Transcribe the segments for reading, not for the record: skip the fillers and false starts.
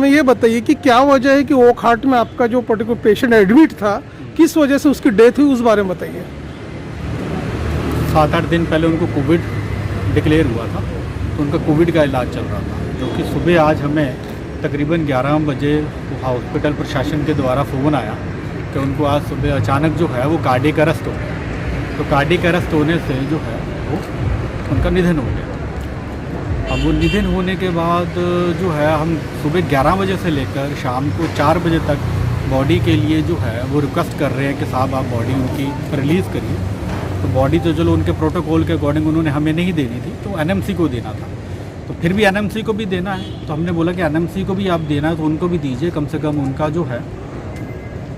हमें ये बताइए कि क्या वजह है कि ओखहाट में आपका जो पर्टिकुलर पेशेंट एडमिट था, किस वजह से उसकी डेथ हुई, उस बारे में बताइए। 7-8 दिन पहले उनको कोविड डिक्लेयर हुआ था, तो उनका कोविड का इलाज चल रहा था, जो कि सुबह आज हमें तकरीबन 11 बजे हॉस्पिटल प्रशासन के द्वारा फ़ोन आया कि उनको आज सुबह अचानक जो है वो कार्डियक अरेस्ट हो गया। तो कार्डियक अरेस्ट होने से जो है वो उनका निधन हो गया। अब वो निधन होने के बाद जो है हम सुबह 11 बजे से लेकर शाम को 4 बजे तक बॉडी के लिए जो है वो रिक्वेस्ट कर रहे हैं कि साहब आप बॉडी उनकी रिलीज़ करिए। तो बॉडी तो चलो उनके प्रोटोकॉल के अकॉर्डिंग उन्होंने हमें नहीं देनी थी, तो एनएमसी को देना था। तो फिर भी एनएमसी को भी देना है, तो हमने बोला कि एनएमसी को भी आप देना है तो उनको भी दीजिए, कम से कम उनका जो है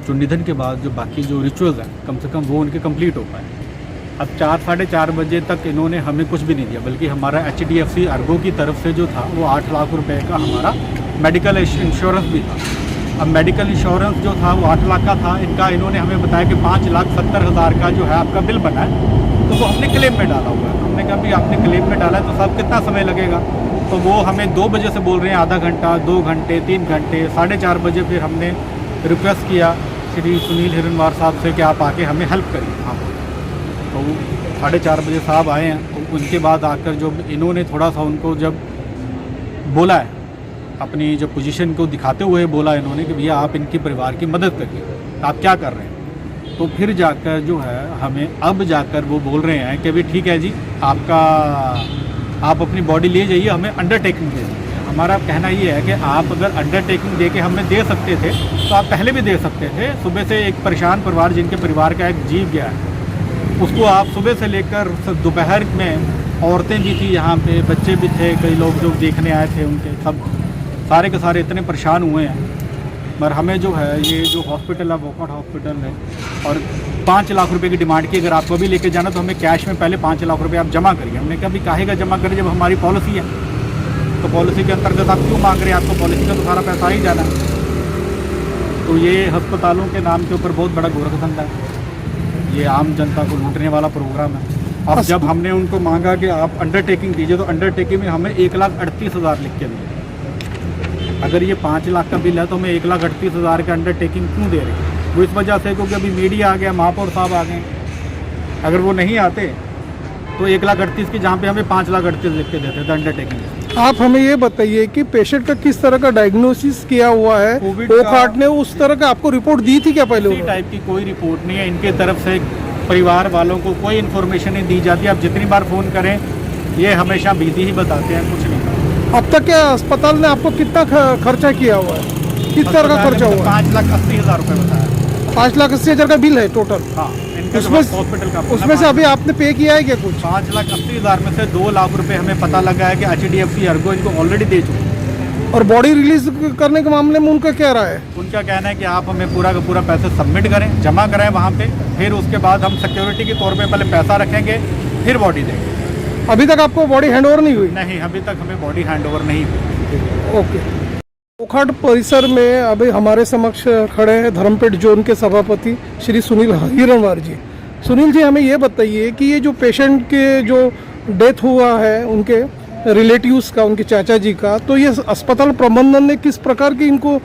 जो निधन के बाद जो बाकी जो रिचुअल्स हैं कम से कम वो उनके कंप्लीट हो पाए। अब 4-4:30 बजे तक इन्होंने हमें कुछ भी नहीं दिया, बल्कि हमारा HDFC अर्गो की तरफ से जो था वो 8 लाख रुपए का हमारा मेडिकल इंश्योरेंस भी था। अब मेडिकल इंश्योरेंस जो था वो 8 लाख का था, इनका इन्होंने हमें बताया कि 5,70,000 का जो है आपका बिल बना है, तो वो हमने क्लेम में डाला हुआ है। हमने कहा भी आपने क्लेम में डाला है तो साहब कितना समय लगेगा, तो वो हमें 2 बजे से बोल रहे हैं आधा घंटा, 2 घंटे, 3 घंटे। 4:30 बजे फिर हमने रिक्वेस्ट किया श्री सुनील हिरनवार साहब से कि आप आके हमें हेल्प करिए। हाँ, तो 4:30 बजे साहब आए हैं, तो उनके बाद आकर जो इन्होंने थोड़ा सा उनको जब बोला है, अपनी जो पोजीशन को दिखाते हुए बोला इन्होंने कि भैया आप इनके परिवार की मदद करिए, आप क्या कर रहे हैं। तो फिर जाकर जो है हमें अब जाकर वो बोल रहे हैं कि भाई ठीक है जी, आप अपनी बॉडी ले जाइए, हमें अंडरटेकिंग दे दीजिए। हमारा कहना ये है कि आप अगर अंडरटेकिंग दे के हमें दे सकते थे तो आप पहले भी दे सकते थे। सुबह से एक परेशान परिवार, जिनके परिवार का एक जीव गया है, उसको आप सुबह से लेकर दोपहर में औरतें भी थी यहाँ पे, बच्चे भी थे, कई लोग जो देखने आए थे, उनके सब सारे के सारे इतने परेशान हुए हैं। मगर हमें जो है ये जो हॉस्पिटल है ओखहाट हॉस्पिटल है, और 5 लाख रुपए की डिमांड की, अगर आपको भी लेके जाना तो हमें कैश में पहले 5 लाख रुपए आप जमा करिए। हमने कहा भी काहे का जमा करें जब हमारी पॉलिसी है, तो पॉलिसी के अंतर्गत आप क्यों मांग रहे हैं, आपको पॉलिसी का तो सारा पैसा ही जाना है। तो ये अस्पतालों के नाम के ऊपर बहुत बड़ा गोरखधंधा है, ये आम जनता को लूटने वाला प्रोग्राम है। अब जब हमने उनको मांगा कि आप अंडरटेकिंग दीजिए, तो अंडरटेकिंग में हमें 1,38,000 लिख के दिए। अगर ये 5 लाख का बिल है तो हमें 1,38,000 का अंडरटेकिंग क्यों दे रहे हैं? वो इस वजह से क्योंकि अभी मीडिया आ गया, महापौर साहब आ गए, अगर वो नहीं आते तो 1,38,000 की जहाँ पे हमें 5,38,000 लिख के देते थे अंडरटेकिंग। आप हमें ये बताइए कि पेशेंट का किस तरह का डायग्नोसिस किया हुआ है, ओखहाट ने उस तरह का आपको रिपोर्ट दी थी क्या पहले? इसी टाइप की कोई रिपोर्ट नहीं है, इनके तरफ से परिवार वालों को कोई इन्फॉर्मेशन नहीं दी जाती। आप जितनी बार फ़ोन करें ये हमेशा बिजी ही बताते हैं, कुछ नहीं। अब तक क्या अस्पताल ने आपको कितना खर्चा किया हुआ है, किस तरह का खर्चा हुआ है? 5,80,000 रुपये बताया। 5,80,000 का बिल है टोटल? हाँ, उसमें हॉस्पिटल का। उसमें से अभी आपने पे किया है क्या कुछ? 5,80,000 में से 2 लाख रुपए हमें पता लगा है कि HDFC अर्गो इनको ऑलरेडी दे चुके हैं। और बॉडी रिलीज करने के मामले में उनका क्या रहा है? उनका कहना है कि आप हमें पूरा का पूरा पैसा सबमिट करें, जमा कराएं वहाँ पे, फिर उसके बाद हम सिक्योरिटी के तौर पे पहले पैसा रखेंगे, फिर बॉडी देंगे। अभी तक आपको बॉडी हैंडओवर नहीं हुई? नहीं, अभी तक हमें बॉडी हैंडओवर नहीं हुई। ओके। ओखहाट परिसर में अभी हमारे समक्ष खड़े हैं धर्मपेट जोन के सभापति श्री सुनील हिरनवार जी। सुनील जी, हमें ये बताइए कि ये जो पेशेंट के जो डेथ हुआ है उनके रिलेटिव्स का, उनके चाचा जी का, तो ये अस्पताल प्रबंधन ने किस प्रकार की इनको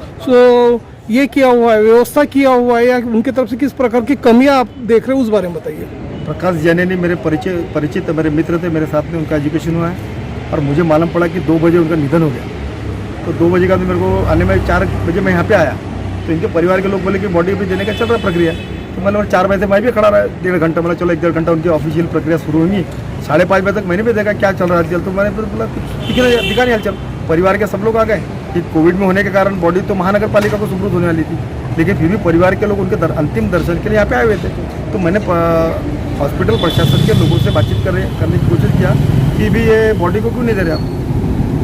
ये किया हुआ है, व्यवस्था किया हुआ है, या उनके तरफ से किस प्रकार की कमियां आप देख रहे हैं, उस बारे में बताइए। प्रकाश जैनेनी मेरे परिचित मेरे मित्र थे, मेरे साथ में उनका एजुकेशन हुआ है, और मुझे मालूम पड़ा कि 2 बजे उनका निधन हो गया। तो 2 बजे का तो मेरे को आने में 4 बजे मैं यहाँ पे आया, तो इनके परिवार के लोग बोले कि बॉडी भी देने का चल रहा प्रक्रिया। तो मतलब 4 बजे से मैं भी खड़ा रहा 1.5 घंटा, मतलब चलो 1-1.5 घंटा उनकी ऑफिशियल प्रक्रिया शुरू होगी। 5:30 बजे तक मैंने भी देखा क्या चल रहा है, तो मैंने बोला कुछ दिखा नहीं हलचल। परिवार के सब लोग आ गए कि कोविड में होने के कारण बॉडी तो महानगर पालिका को सुपुर्द होने वाली थी, लेकिन फिर भी परिवार के लोग उनके अंतिम दर्शन के लिए यहाँ पे आए हुए थे। तो मैंने हॉस्पिटल प्रशासन के लोगों से बातचीत करने की कोशिश किया कि भी ये बॉडी को क्यों नहीं दे रहे आप।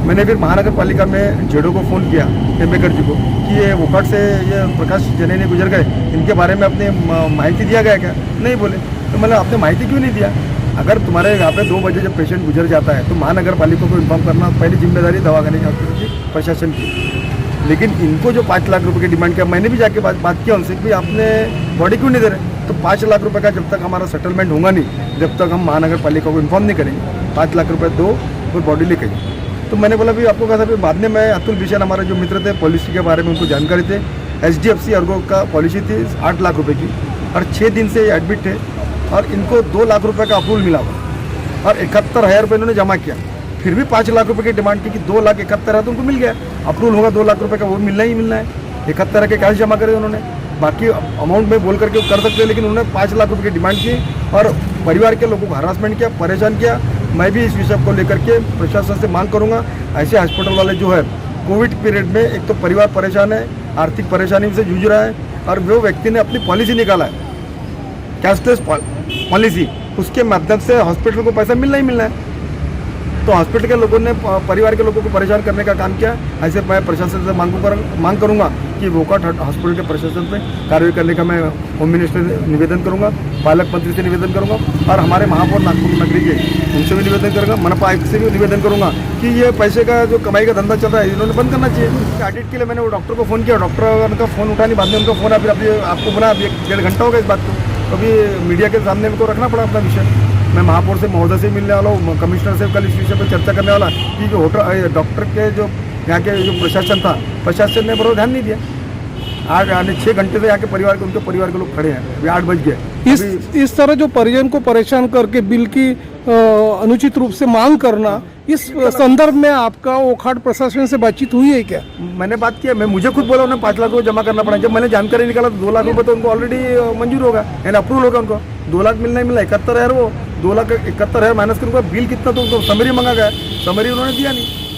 मैंने फिर महानगर पालिका में जेडो को फ़ोन किया, टेम्बेकर जी को, कि ये ओखहाट से ये प्रकाश जैनेनी गुजर गए, इनके बारे में अपने माहिती दिया गया क्या? नहीं बोले। तो मतलब आपने माहिती क्यों नहीं दिया? अगर तुम्हारे यहाँ पे 2 बजे जब पेशेंट गुजर जाता है तो महानगर पालिका को इन्फॉर्म करना पहली जिम्मेदारी दवाखाने की, हॉस्पिटल की, प्रशासन की। लेकिन इनको जो 5 लाख रुपए की डिमांड किया, मैंने भी जाके बात किया उनसे कि आपने बॉडी क्यों नहीं दे रहे। तो 5 लाख रुपए का जब तक हमारा सेटलमेंट होगा नहीं, जब तक हम महानगर पालिका को इन्फॉर्म नहीं करेंगे, 5 लाख रुपए दो, फिर बॉडी लेके जाए। तो मैंने बोला भी आपको कैसा भी बाद में मैं अतुल बिशन हमारे जो मित्र थे पॉलिसी के बारे में उनको जानकारी थे HDFC अर्गो का पॉलिसी थी 8 लाख रुपए की और 6 दिन से ये एडमिट थे और इनको 2 लाख रुपए का अप्रूवल मिला हुआ और 71,000 रुपये इन्होंने जमा किया, फिर भी 5 लाख रुपए की डिमांड की कि 2,71,000 तो उनको मिल गया, अप्रूवल होगा 2 लाख रुपए का, वो मिलना ही मिलना है। 71 के कैश जमा करे उन्होंने, बाकी अमाउंट में बोल करके कर सकते हैं, लेकिन उन्होंने 5 लाख रुपए की डिमांड की और परिवार के लोगों को हरासमेंट किया, परेशान किया। मैं भी इस विषय को लेकर के प्रशासन से मांग करूंगा, ऐसे हॉस्पिटल वाले जो है कोविड पीरियड में एक तो परिवार परेशान है, आर्थिक परेशानी से जूझ रहा है और वो व्यक्ति ने अपनी पॉलिसी निकाला है कैशलेस पॉलिसी, उसके माध्यम से हॉस्पिटल को पैसा मिलना ही मिलना है। तो हॉस्पिटल के लोगों ने परिवार के लोगों को परेशान करने का काम किया। ऐसे मैं प्रशासन से मांग करूंगा कि वोकाट हॉस्पिटल के प्रशासन पे कार्रवाई करने का मैं होम मिनिस्टर से निवेदन करूंगा, पालक मंत्री से निवेदन करूंगा और हमारे महापौर नागपुर नगरी के उनसे भी निवेदन करूँगा, मनपा आयुक्त से भी निवेदन करूँगा कि ये पैसे का जो कमाई का धंधा चल रहा है इन्होंने बंद करना चाहिए। ऑडिट के लिए मैंने वो डॉक्टर को फ़ोन किया, डॉक्टर उनका फ़ोन उठाने बाद में उनका फ़ोन अभी आपको बना अभी 1.5 घंटा हो गया इस बात को, अभी मीडिया के सामने मेरे को रखना पड़ा अपना विषय। मैं महापौर से महोदय से मिलने वाला हूँ, कमिश्नर से कल इस विषय पर चर्चा करने वाला कि जो होटल डॉक्टर के जो यहाँ के जो प्रशासन था, प्रशासन ने बराबर ध्यान नहीं दिया। 6 घंटे से यहाँ के परिवार के उनके परिवार के लोग खड़े हैं, अभी 8 बज गए। इस तरह जो परिजन को परेशान करके बिल की अनुचित रूप से मांग करना, इस संदर्भ में आपका ओखाट प्रशासन से बातचीत हुई है क्या? मैंने बात किया, मुझे खुद बोला उन्हें 5 लाख रुपये जमा करना पड़ा। जब मैंने जानकारी निकाला तो 2 लाख रुपये तो उनको ऑलरेडी मंजूर होगा, यानी अप्रूवल होगा उनको। 2 लाख मिलना ही मिला, 71,000 वो 2,71,000 माइनस कर उनका बिल कितना तो उनको समरी मंगा गया, समरी उन्होंने दिया नहीं।